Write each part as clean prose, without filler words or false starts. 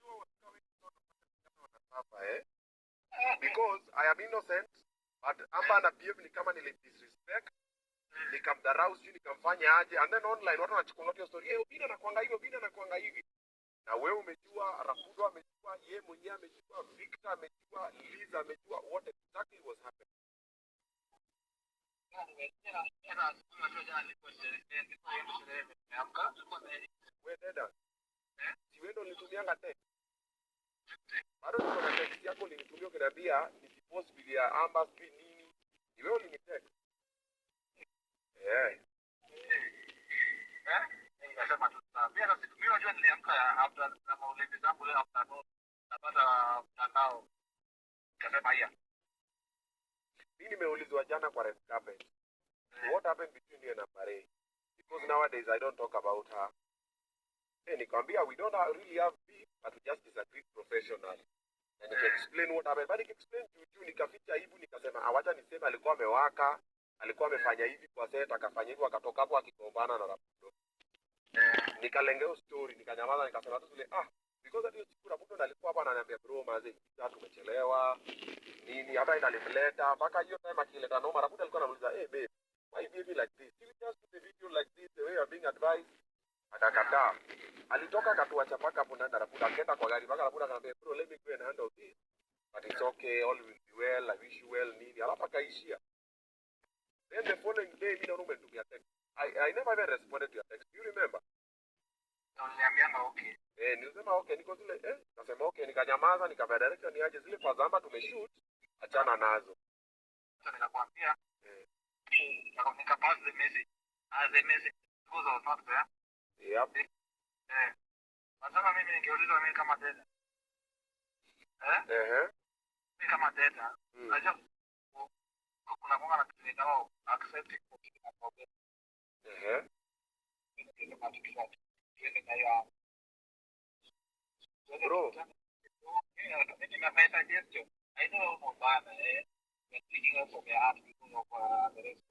unajua watu wengi sana wanasapa because I am innocent but Amba na behave ni kama disrespect nikamdharau sijui nikamfanya aje and then online watu wanachukua hiyo story Obinna anakuanga hivi na wewe umejua Rapudo amejua yeye mwenyewe amejua Victor amejua Liza amejua what exactly was happening. Wewe dada si wewe ndo ulitumianga text bado niko na text yako ulinitumia ukiniambia nisipost video ya Amba sijui nini ni wewe ulinitext Nasema mimi unajua niliamka after kama ulevi zangu leo after napata mtandao kasema haya mimi nimeulizwa jana kwa red carpet what happened between you and Mare because nowadays I don't talk about her nikamwambia we don't really have beef but we just disagree professionally and you can explain what happened but explain juu nikaficha aibu nikasema awacha niseme alikuwa amewaka alikuwa amefanya hivi kwa set akafanya hivyo akatoka hapo akigombana na Rapudo nikalengea story nikanyamaza nikasema tu zile because hiyo siku Rapudo alikuwa hapa ananiambia bro maze tumechelewa nini hata inalimleta mpaka hiyo time akileta noma Rapudo alikuwa anamuuliza babe why you be like this you just do the video like this the way you are being advised akakataa alitoka akatuacha paka hapo ndani Rapudo akaenda kwa gari mpaka Rapudo akamwambia bro let me go and handle this but it's okay all will be well I wish you well nini alafu akaishia then the following day mimi naomba nitumia text I never even responded to your text do you remember Niambia okay nilisema okay niko zile nasema okay nikanyamaza nikavaa direction niaje zile kwa zamba tumeshoot achana nazo sasa nikakwambia nikapass the message as a message because I was not there yep sasa mimi ningeuliza mimi kama dada mimi kama dada unajua kuna mwana anatumia accept kwa kitu na problem bro I know no bad but thinking of me asking of the rest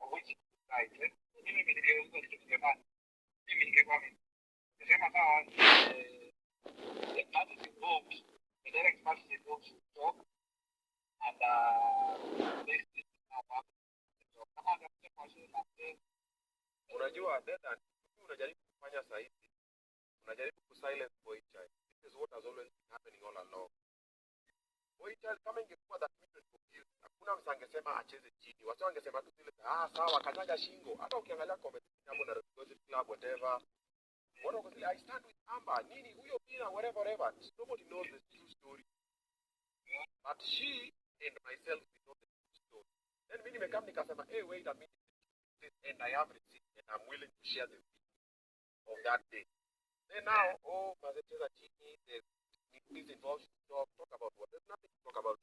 of which side mimi ningeuliza kitu jamani mimi ningekuwa mimi nasema sawa that is involved the direct message involved talk and this is about kama anasema unajua dada unajaribu kufanya sahihi unajaribu kusilence boy child this is what has always been happening all along boy child kama ingekuwa that video is guilty hakuna msangesema acheze chini watu wangesema tu zile sawa kanyaga shingo hata ukiangalia comment hapo na Gossip Club whatever what was I stand with Amba nini huyo Obinna whatever nobody knows the true story but she and myself we know the true story then mimi nimekam nikasema wait a minute and I have received and I'm willing to share the video of that day then now mazecheza chini the is involved talk about what there's nothing to talk about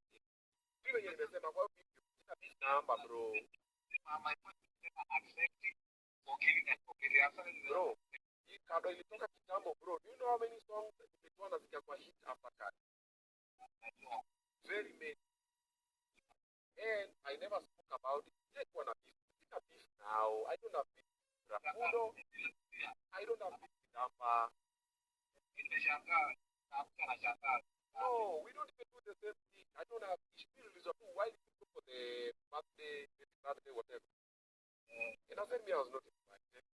hiyo yenye nimesema kwa video sina big number bro my point is accepting forgiving and forgetting bro hii kado ilitoka kitambo bro do you know how many songs zilikuwa nasikia kwa hit after cut very many and I never spoke about it sikuwa na beef now I don't have beef Rapudo I don't have beef with Amba no we don't even do the same thing I don't have issue why did you go for the birthday whatever and I said me I was not invited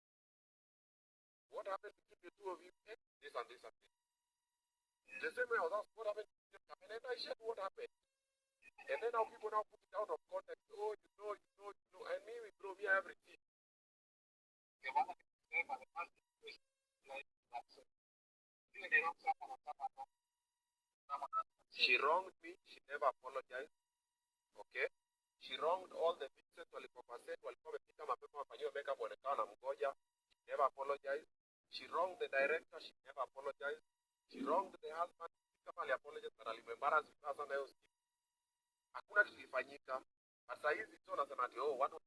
what happened between the two of you this and this and this the same way I was asked what happened and then I shared what happened and then now people now put it out of context you know and me bro me everything she wronged me she never apologized okay she wronged all the victims walikuwa kwa set walikuwa wamepika mapema wafanyiwe makeup wanakaa mgoja she never apologized she wronged the director she never apologized she wronged the husband kama ali apologize but alimembarrass sasa na hiyo hakuna kitu kilifanyika sasa hizi sio nasema ati watu